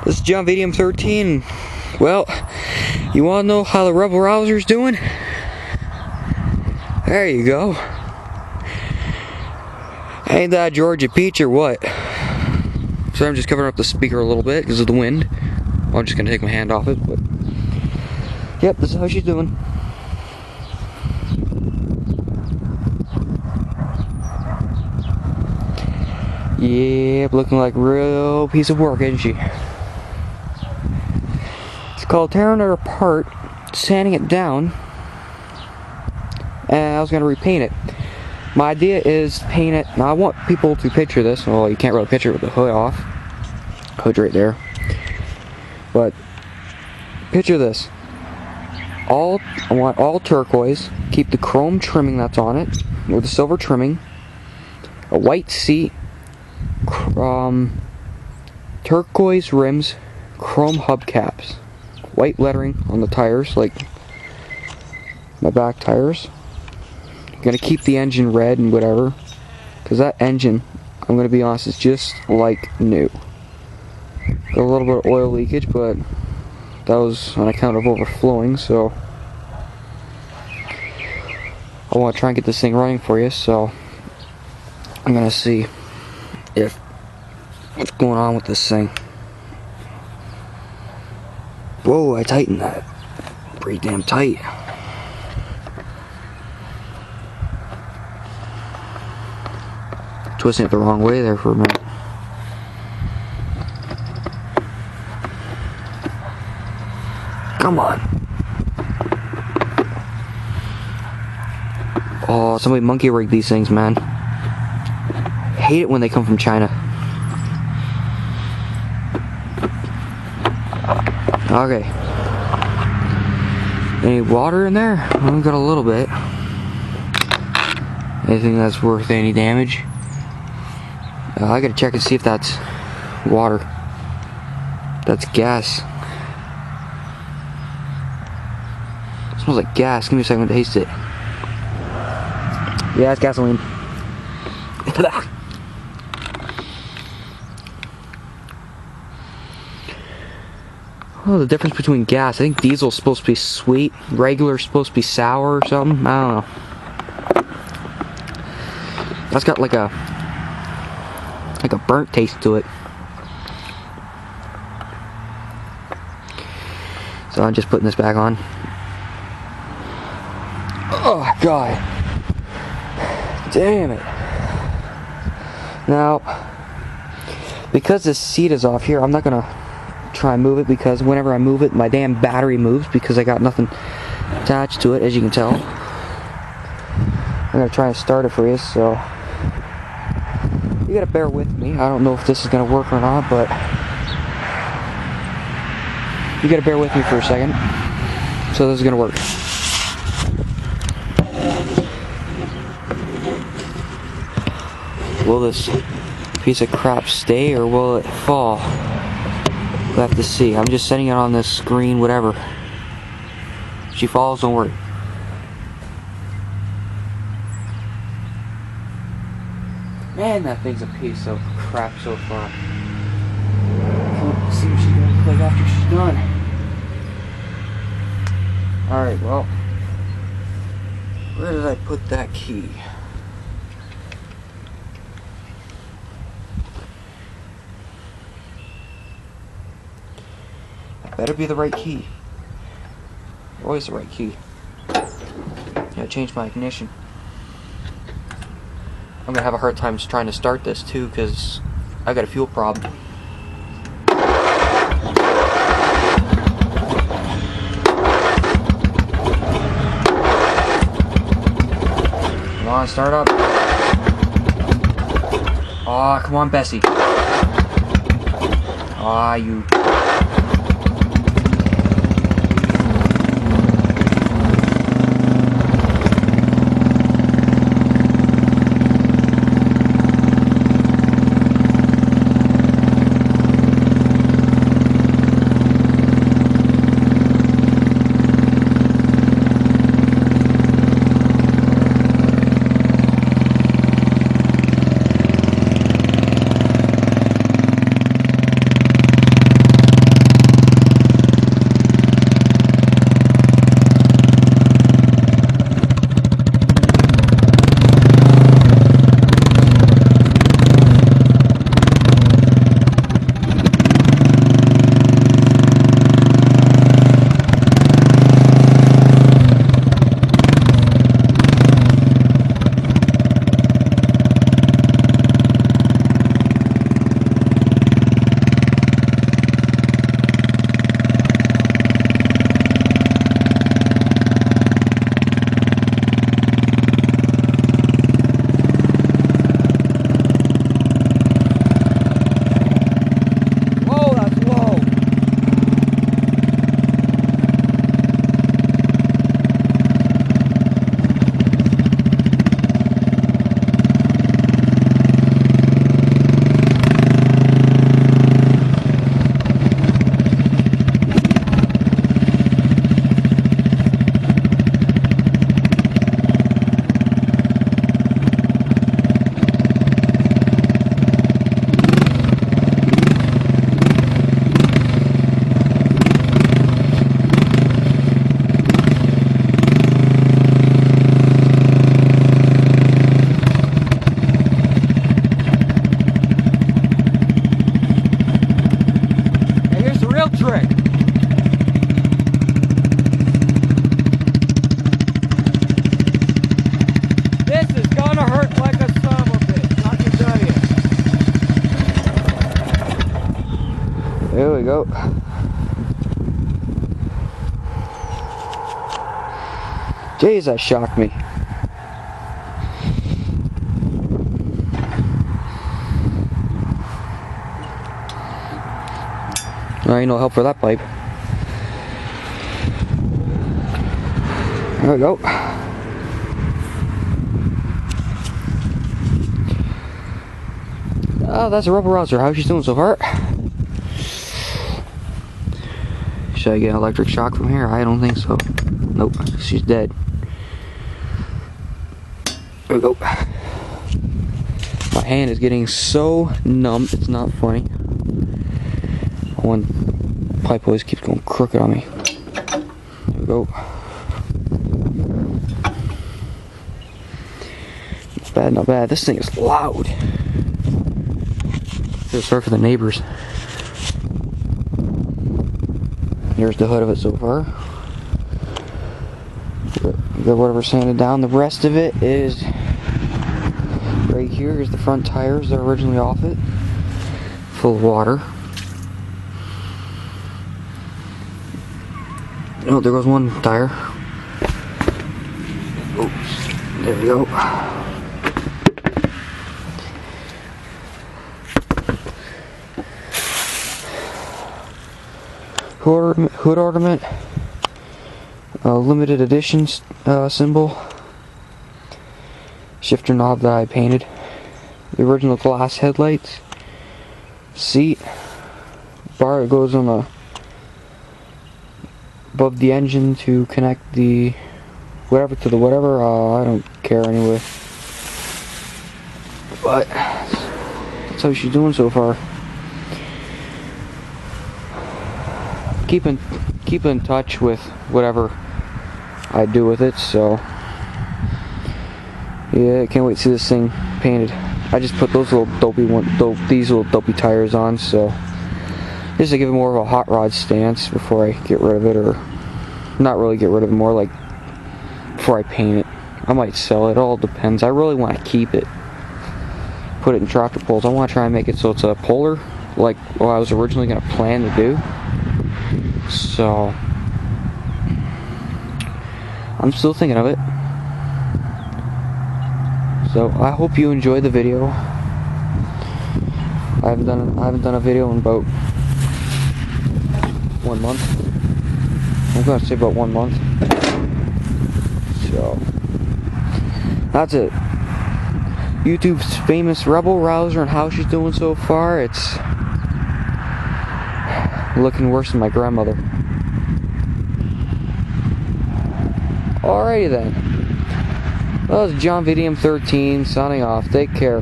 This is John VDM 13. Well, you wanna know how the Rebel Rouser's doing? There you go. Ain't that Georgia Peach or what? So I'm just covering up the speaker a little bit because of the wind. I'm just gonna take my hand off it, but yep, this is how she's doing. Yep, looking like a real piece of work, isn't she? It's called tearing it apart, sanding it down, and I was gonna repaint it. My idea is to paint it. Now I want people to picture this. Well, you can't really picture it with the hood off. Hood's right there. But picture this. I want all turquoise. Keep the chrome trimming that's on it with the silver trimming. A white seat. Turquoise rims. Chrome hubcaps. White lettering on the tires, like my back tires. Gonna keep the engine red and whatever, because that engine, I'm gonna be honest, is just like new. Got a little bit of oil leakage, but that was on account of overflowing, so I want to try and get this thing running for you. So I'm gonna see if what's going on with this thing. Whoa, I tightened that pretty damn tight. Twisting it the wrong way there for a minute. Come on. Oh, somebody monkey rigged these things, man. Hate it when they come from China. Okay. Any water in there? Well, we've got a little bit. Anything that's worth any damage? I gotta check and see if that's water. That's gas. It smells like gas. Give me a second to taste it. Yeah, it's gasoline. Oh, the difference between gas. I think diesel's supposed to be sweet. Regular's supposed to be sour or something. I don't know. That's got like a burnt taste to it. So I'm just putting this back on. Oh God. Damn it. Now, because this seat is off here, I'm not gonna try and move it, because whenever I move it, my damn battery moves because I got nothing attached to it, as you can tell. I'm gonna try and start it for you, so you gotta bear with me. I don't know if this is gonna work or not, but you gotta bear with me for a second. So this is gonna work. Will this piece of crap stay or will it fall? We'll have to see. I'm just setting it on this screen, whatever. If she falls, don't worry. Man, that thing's a piece of crap so far. Let's see what she's gonna look like after she's done. Alright, well. Where did I put that key? Better be the right key. Always the right key. Yeah, change my ignition. I'm gonna have a hard time trying to start this too, because I got a fuel problem. Come on, start up. Aw, come on, Bessie. Aw, you. electric! This is gonna hurt like a son of a bitch, I can tell you. There we go. Jeez, that shocked me. Ain't no help for that pipe. There we go. Oh, that's a rubber rouser. How's she doing so far? Should I get an electric shock from here? I don't think so. Nope, she's dead. There we go. My hand is getting so numb, it's not funny. One pipe always keeps going crooked on me. There we go. Not bad, not bad. This thing is loud. Feel sorry for the neighbors. Here's the hood of it so far. We got whatever sanded down. The rest of it is right here. Here's the front tires that are originally off it. Full of water. Oh, there goes one tire. Oops. There we go. Hood ornament. Limited edition symbol. Shifter knob that I painted. The original glass headlights. Seat. Bar that goes on the above the engine to connect the whatever to the whatever. I don't care anyway. But that's how she's doing so far. Keep in touch with whatever I do with it. So yeah, I can't wait to see this thing painted. I just put those little these little dopey tires on, so just to give it more of a hot rod stance before I get rid of it, or not really get rid of it, more like before I paint it. I might sell it, all depends. I really want to keep it, put it in tractor pulls. I want to try and make it so it's a polar, like what I was originally going to plan to do. So I'm still thinking of it. So I hope you enjoyed the video. I haven't done a video in about 1 month. I'm gonna say about 1 month. So that's it. YouTube's famous Rebel Rouser and how she's doing so far. It's looking worse than my grandmother. Alrighty then. That was John VDM13 signing off. Take care.